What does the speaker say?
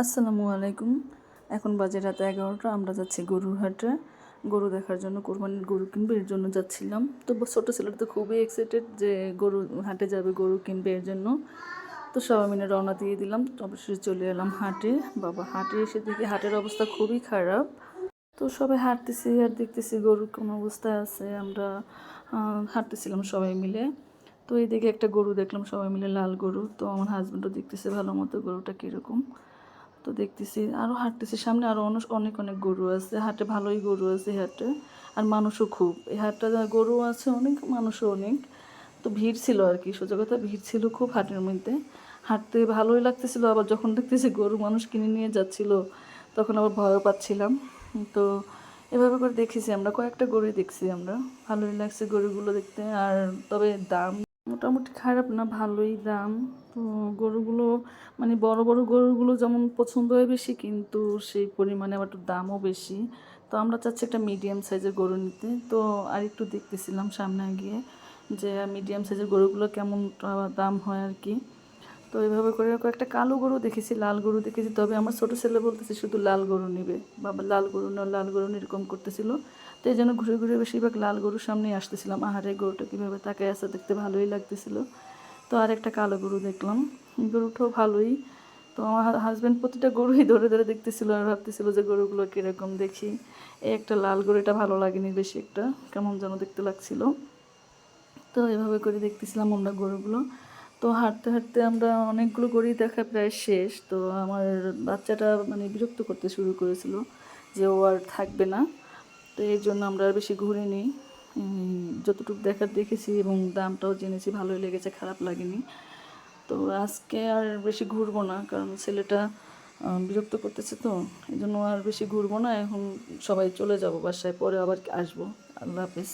আসসালামু আলাইকুম। এখন বাজে রাত 11টা। আমরা যাচ্ছি গরুর হাটে। গরু দেখার জন্য, কোরবানির গরু কিনবে, এর জন্য যাচ্ছিলাম। তো ছোটো ছেলেটা তো খুবই এক্সাইটেড যে গরু হাটে যাবে, গরু কিনবে এর জন্য। তো সবাই মিলে রওনা দিয়ে দিলাম। অবশ্যই চলে এলাম হাটে। বাবা, হাটে এসে দেখি হাটের অবস্থা খুবই খারাপ। তো সবাই হাঁটতেছি আর দেখতেছি গরুর কোন অবস্থায় আছে। আমরা হাঁটতেছিলাম সবাই মিলে। তো এইদিকে একটা গরু দেখলাম সবাই মিলে, লাল গরু। তো আমার হাজব্যান্ডও দেখতেছে ভালো মতো গরুটা কীরকম। তো দেখতেছি, আরও হাঁটতেছি, সামনে আরও অনেক অনেক গরু আছে হাটে। ভালোই গরু আছে হাটে, আর মানুষও খুব। এই হাটটা গরু আছে অনেক, মানুষও অনেক। তো ভিড় ছিল আর কি, সোজা কথা ভিড় ছিল খুব হাটের মধ্যে। হাঁটতে ভালোই লাগতেছিল, আবার যখন দেখতেছি গরু মানুষ কিনে নিয়ে যাচ্ছিল তখন আবার ভয়ও পাচ্ছিলাম। তো এভাবে করে দেখেছি আমরা, কয়েকটা গরুই দেখছি আমরা। ভালোই লাগছে গরুগুলো দেখতে। আর তবে দাম মোটামুটি খারাপ না, ভালোই দাম। তো গরুগুলো মানে বড় বড় গরুগুলো যেমন পছন্দ হয় বেশি, কিন্তু সেই পরিমাণে আবার একটু দামও বেশি। তো আমরা চাচ্ছি একটা মিডিয়াম সাইজের গরু নিতে। তো আর একটু দেখতেছিলাম সামনে গিয়ে যে মিডিয়াম সাইজের গরুগুলো কেমন দাম হয় আর কি। তো এইভাবে করে কয়েকটা কালো গরু দেখেছি, লাল গরু দেখেছি। তবে আমার ছোটো ছেলে বলতেছে শুধু লাল গরু নেবে, বাবা লাল গরু না, লাল গরু এরকম করতেছিল। তো এই জন্য ঘুরে ঘুরে বেশিরভাগ লাল গরুর সামনেই আসতেছিলাম। আহারে, গরুটা কীভাবে তাকায় আছে, দেখতে ভালোই লাগতেছিল। তো আর একটা কালো গরু দেখলাম, গরুটাও ভালোই। তো আমার হাজব্যান্ড প্রতিটা গরুই ধরে ধরে দেখতেছিল আর ভাবতেছিল যে গরুগুলো কীরকম দেখি। এই একটা লাল গরু, এটা ভালো লাগেনি বেশি, একটা কেমন যেন দেখতে লাগছিল। তো এভাবে করে দেখতেছিলাম আমরা গরুগুলো। তো হাঁটতে হাঁটতে আমরা অনেকগুলো গরুই দেখা প্রায় শেষ। তো আমার বাচ্চাটা মানে বিরক্ত করতে শুরু করেছিল যে ও আর থাকবে না। তো এর জন্য আমরা আর বেশি ঘুরিনি। যতটুকু দেখার দেখেছি এবং দামটাও জেনেছি, ভালোই লেগেছে, খারাপ লাগেনি। তো আজকে আর বেশি ঘুরবো না, কারণ ছেলেটা বিরক্ত করতেছে। তো এই জন্য আর বেশি ঘুরবো না। এখন সবাই চলে যাব বাসায়, পরে আবার আসবো। আল্লাহ হাফেজ।